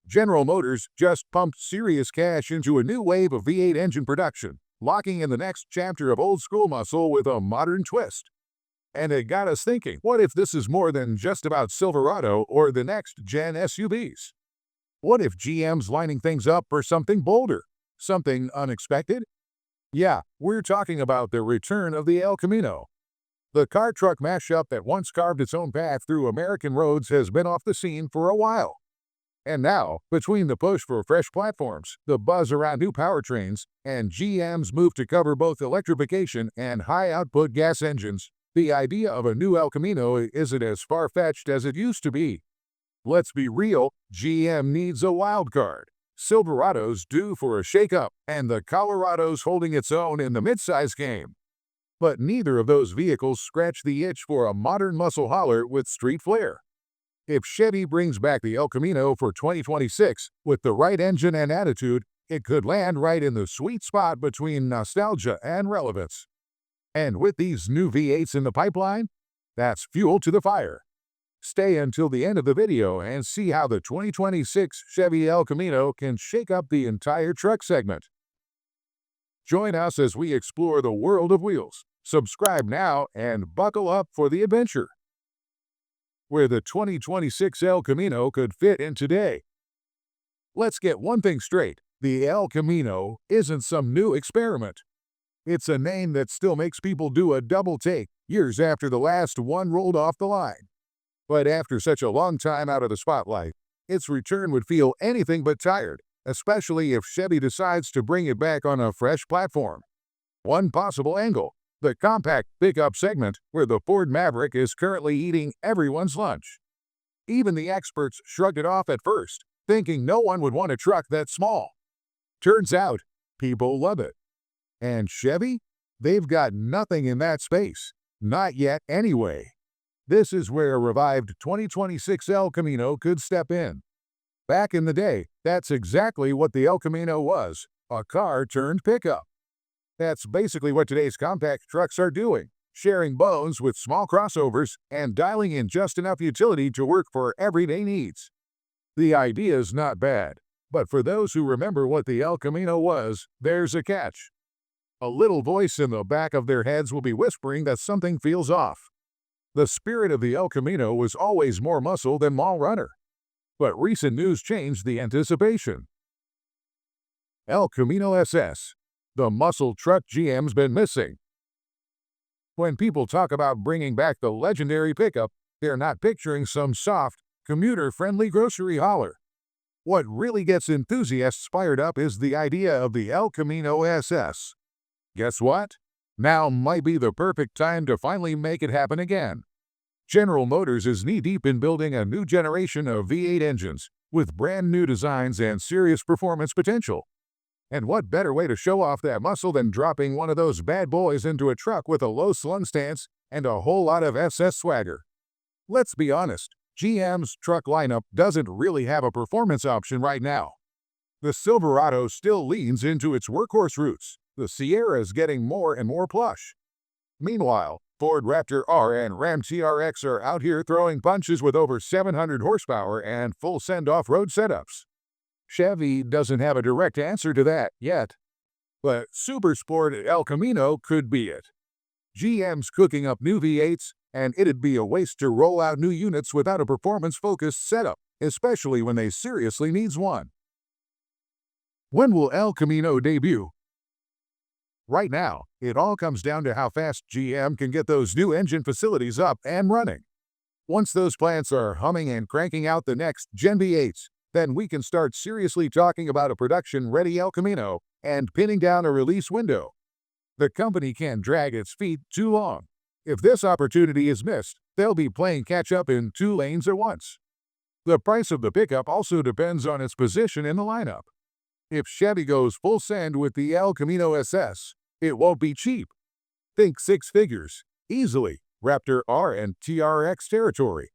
General Motors just pumped serious cash into a new wave of V8 engine production, locking in the next chapter of old school muscle with a modern twist. And it got us thinking, what if this is more than just about Silverado or the next gen SUVs? What if GM's lining things up for something bolder? Something unexpected? Yeah, we're talking about the return of the El Camino. The car-truck mashup that once carved its own path through American roads has been off the scene for a while. And now, between the push for fresh platforms, the buzz around new powertrains, and GM's move to cover both electrification and high-output gas engines, the idea of a new El Camino isn't as far-fetched as it used to be. Let's be real, GM needs a wild card. Silverado's due for a shake-up, and the Colorado's holding its own in the midsize game. But neither of those vehicles scratch the itch for a modern muscle hauler with street flair. If Chevy brings back the El Camino for 2026 with the right engine and attitude, it could land right in the sweet spot between nostalgia and relevance. And with these new V8s in the pipeline, that's fuel to the fire. Stay until the end of the video and see how the 2026 Chevy El Camino can shake up the entire truck segment. Join us as we explore the world of wheels. Subscribe now and buckle up for the adventure. Where the 2026 El Camino could fit in today. Let's get one thing straight, the El Camino isn't some new experiment. It's a name that still makes people do a double take years after the last one rolled off the line. But after such a long time out of the spotlight, its return would feel anything but tired, especially if Chevy decides to bring it back on a fresh platform. One possible angle, the compact pickup segment, where the Ford Maverick is currently eating everyone's lunch. Even the experts shrugged it off at first, thinking no one would want a truck that small. Turns out, people love it. And Chevy? They've got nothing in that space. Not yet, anyway. This is where a revived 2026 El Camino could step in. Back in the day, that's exactly what the El Camino was, a car turned pickup. That's basically what today's compact trucks are doing, sharing bones with small crossovers and dialing in just enough utility to work for everyday needs. The idea is not bad, but for those who remember what the El Camino was, there's a catch. A little voice in the back of their heads will be whispering that something feels off. The spirit of the El Camino was always more muscle than mall runner. But recent news changed the anticipation. El Camino SS, the muscle truck GM's been missing. When people talk about bringing back the legendary pickup, they're not picturing some soft, commuter-friendly grocery hauler. What really gets enthusiasts fired up is the idea of the El Camino SS. Guess what? Now might be the perfect time to finally make it happen again. General Motors is knee-deep in building a new generation of V8 engines, with brand new designs and serious performance potential. And what better way to show off that muscle than dropping one of those bad boys into a truck with a low slung stance and a whole lot of SS swagger? Let's be honest, GM's truck lineup doesn't really have a performance option right now. The Silverado still leans into its workhorse roots. The Sierra is getting more and more plush. Meanwhile, Ford Raptor R and Ram TRX are out here throwing punches with over 700 horsepower and full send off-road setups. Chevy doesn't have a direct answer to that yet. But Super Sport El Camino could be it. GM's cooking up new V8s, and it'd be a waste to roll out new units without a performance-focused setup, especially when they seriously needs one. When will El Camino debut? Right now, it all comes down to how fast GM can get those new engine facilities up and running. Once those plants are humming and cranking out the next Gen V8s, then we can start seriously talking about a production-ready El Camino and pinning down a release window. The company can't drag its feet too long. If this opportunity is missed, they'll be playing catch-up in two lanes at once. The price of the pickup also depends on its position in the lineup. If Chevy goes full send with the El Camino SS, it won't be cheap. Think six figures, easily, Raptor R and TRX territory.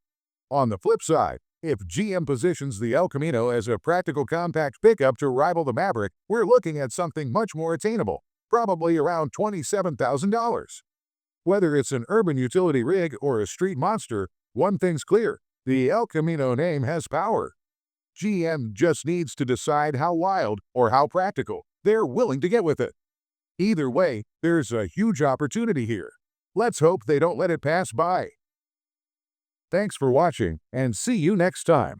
On the flip side, if GM positions the El Camino as a practical compact pickup to rival the Maverick, we're looking at something much more attainable, probably around $27,000. Whether it's an urban utility rig or a street monster, one thing's clear, the El Camino name has power. GM just needs to decide how wild or how practical they're willing to get with it. Either way, there's a huge opportunity here. Let's hope they don't let it pass by. Thanks for watching, and see you next time.